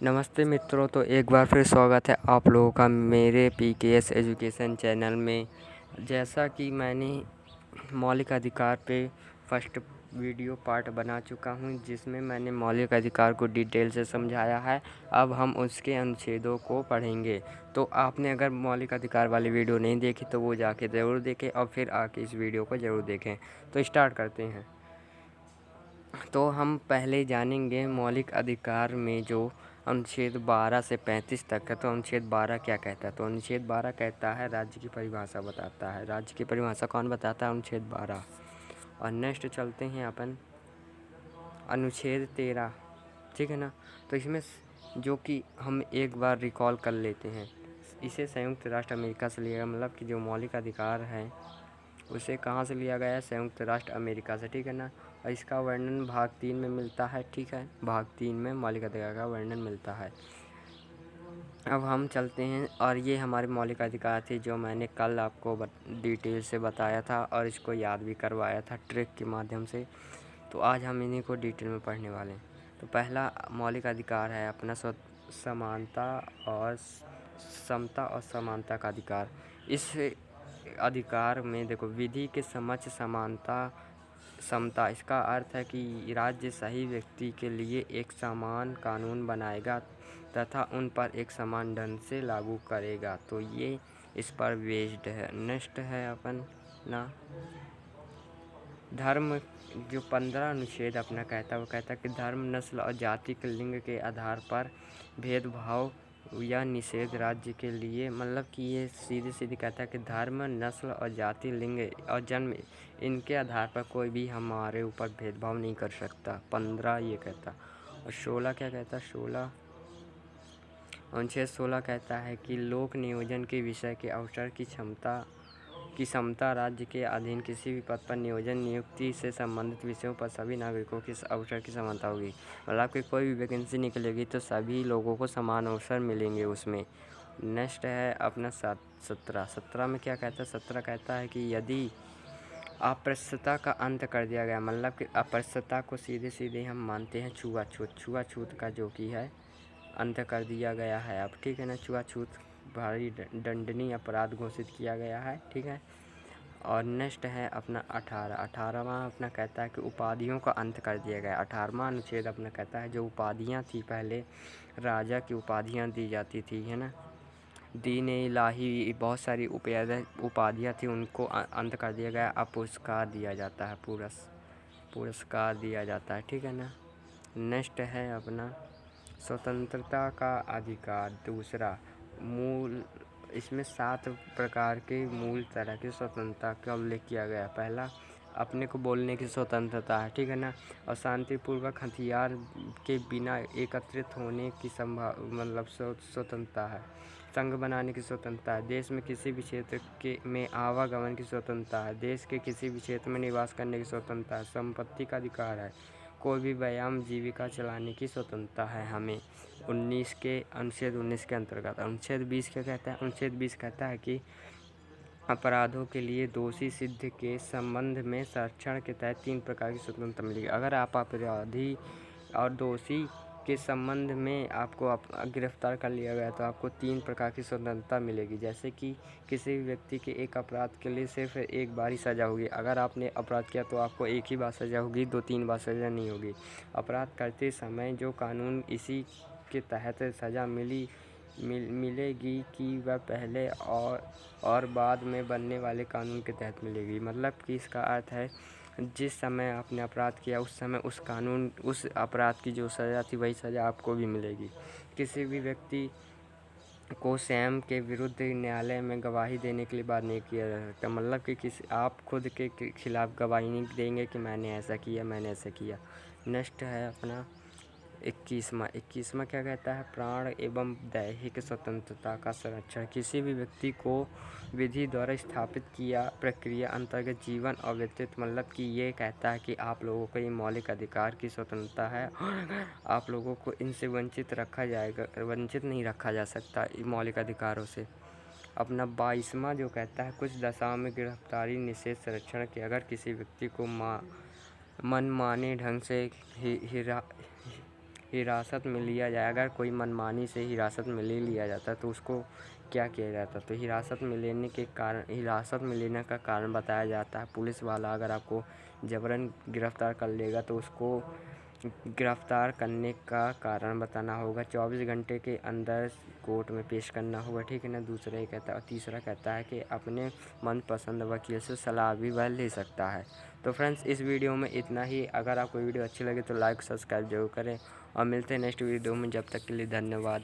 नमस्ते मित्रों, तो एक बार फिर स्वागत है आप लोगों का मेरे पीकेएस एजुकेशन चैनल में। जैसा कि मैंने मौलिक अधिकार पे फर्स्ट वीडियो पार्ट बना चुका हूं, जिसमें मैंने मौलिक अधिकार को डिटेल से समझाया है। अब हम उसके अनुच्छेदों को पढ़ेंगे। तो आपने अगर मौलिक अधिकार वाली वीडियो नहीं देखी तो वो जाके ज़रूर देखें और फिर आके इस वीडियो को ज़रूर देखें। तो स्टार्ट करते हैं। तो हम पहले जानेंगे मौलिक अधिकार में जो अनुच्छेद 12 से 35 तक है। तो अनुच्छेद 12 क्या कहता है? तो अनुच्छेद 12 कहता है, राज्य की परिभाषा बताता है। राज्य की परिभाषा कौन बताता है? अनुच्छेद 12। और नेक्स्ट चलते हैं अपन अनुच्छेद 13, ठीक है ना। तो इसमें जो कि हम एक बार रिकॉल कर लेते हैं, इसे संयुक्त राष्ट्र अमेरिका से लिया गया। मतलब कि जो मौलिक अधिकार है उसे कहाँ से लिया गया है? संयुक्त राष्ट्र अमेरिका से, ठीक है ना। और इसका वर्णन भाग 3 में मिलता है, ठीक है। भाग 3 में मौलिक अधिकार का वर्णन मिलता है। अब हम चलते हैं, और ये हमारे मौलिक अधिकार थे जो मैंने कल आपको डिटेल से बताया था और इसको याद भी करवाया था ट्रिक के माध्यम से। तो आज हम इन्हीं को डिटेल में पढ़ने वाले हैं। तो पहला मौलिक अधिकार है अपना समानता और समता और समानता का अधिकार। इस अधिकार में देखो, विधि के समक्ष समानता समता, इसका अर्थ है कि राज्य सही व्यक्ति के लिए एक समान कानून बनाएगा तथा उन पर एक समान ढंग से लागू करेगा। तो ये इस पर बेस्ड है। नेक्स्ट है अपन ना धर्म। जो 15 अनुच्छेद अपना कहता है, वो कहता है कि धर्म, नस्ल और जाति के लिंग के आधार पर भेदभाव या निषेध राज्य के लिए, मतलब कि ये सीधे सीधे कहता है कि धर्म, नस्ल और जाति, लिंग और जन्म, इनके आधार पर कोई भी हमारे ऊपर भेदभाव नहीं कर सकता। 15 ये कहता। और 16 क्या कहता है? 16 अनुच्छेद 16 कहता है कि लोक नियोजन के विषय के अवसर की समता, राज्य के अधीन किसी भी पद पर नियोजन नियुक्ति से संबंधित विषयों पर सभी नागरिकों के अवसर की समानता होगी। मतलब कि कोई भी वैकेंसी निकलेगी तो सभी लोगों को समान अवसर मिलेंगे उसमें। नेक्स्ट है अपना 17 में क्या कहता है? 17 कहता है कि यदि अस्पृश्यता का अंत कर दिया गया, मतलब कि अस्पृश्यता को सीधे सीधे हम मानते हैं छुआछूत का जो कि है अंत कर दिया गया है अब, ठीक है ना। छुआछूत भारी दंडनीय अपराध घोषित किया गया है, ठीक है। और नेक्स्ट है अपना 18वां अपना कहता है कि उपाधियों का अंत कर दिया गया। 18वां अनुच्छेद अपना कहता है जो उपाधियां थी, पहले राजा की उपाधियां दी जाती थी, है ना। दीन इलाही, बहुत सारी उपाधियां थी, उनको अंत कर दिया गया। अब पुरस्कार दिया जाता है, पुरस्कार दिया जाता है, ठीक है ना। नेक्स्ट है अपना स्वतंत्रता का अधिकार। दूसरा मूल, इसमें 7 प्रकार के मूल तरह की स्वतंत्रता का उल्लेख किया गया। पहला अपने को बोलने की स्वतंत्रता है, ठीक है ना। और शांतिपूर्वक हथियार के बिना एकत्रित होने की मतलब स्वतंत्रता है। संघ बनाने की स्वतंत्रता है। देश में किसी भी क्षेत्र में आवागमन की स्वतंत्रता है। देश के किसी भी क्षेत्र में निवास करने की स्वतंत्रता है। संपत्ति का अधिकार है। कोई भी व्यायाम जीविका चलाने की स्वतंत्रता है हमें। अनुच्छेद 19 के अंतर्गत। अनुच्छेद 20 क्या कहता है? अनुच्छेद 20 कहता है कि अपराधों के लिए दोषी सिद्ध के संबंध में संरक्षण के तहत 3 प्रकार की स्वतंत्रता मिलेगी। अगर आप अपराधी और दोषी के संबंध में आपको गिरफ्तार कर लिया गया तो आपको 3 प्रकार की स्वतंत्रता मिलेगी। जैसे कि किसी भी व्यक्ति के एक अपराध के लिए सिर्फ एक बार ही सज़ा होगी। अगर आपने अपराध किया तो आपको एक ही बार सज़ा होगी, 2-3 बार सज़ा नहीं होगी। अपराध करते समय जो कानून इसी के तहत सज़ा मिलेगी कि वह पहले और बाद में बनने वाले कानून के तहत मिलेगी। मतलब कि इसका अर्थ है जिस समय आपने अपराध किया उस समय उस अपराध की जो सज़ा थी वही सज़ा आपको भी मिलेगी। किसी भी व्यक्ति को स्वयं के विरुद्ध न्यायालय में गवाही देने के लिए बाध्य नहीं किया जा सकता। मतलब कि आप खुद के खिलाफ गवाही नहीं देंगे कि मैंने ऐसा किया। नेक्स्ट है अपना 21वां क्या कहता है? प्राण एवं दैहिक स्वतंत्रता का संरक्षण। किसी भी व्यक्ति को विधि द्वारा स्थापित किया प्रक्रिया अंतर्गत जीवन और व्यक्तित्व, मतलब कि ये कहता है कि आप लोगों को ये मौलिक अधिकार की स्वतंत्रता है और आप लोगों को इनसे वंचित नहीं रखा जा सकता मौलिक अधिकारों से। अपना 22वां जो कहता है कुछ दशाओं में गिरफ्तारी निषेध संरक्षण के, अगर किसी व्यक्ति को मनमाने ढंग से हिरासत में लिया जाए। अगर कोई मनमानी से हिरासत में ले लिया जाता है तो उसको क्या किया जाता है। तो हिरासत में लेने का कारण बताया जाता है। पुलिस वाला अगर आपको जबरन गिरफ़्तार कर लेगा तो उसको गिरफ़्तार करने का कारण बताना होगा। 24 घंटे के अंदर कोर्ट में पेश करना होगा, ठीक है ना। दूसरा ये कहता है, और तीसरा कहता है कि अपने मनपसंद वकील से सलाह भी वह ले सकता है। तो फ्रेंड्स, इस वीडियो में इतना ही। अगर आपको वीडियो अच्छी लगे तो लाइक सब्सक्राइब जरूर करें और मिलते हैं नेक्स्ट वीडियो में। जब तक के लिए धन्यवाद।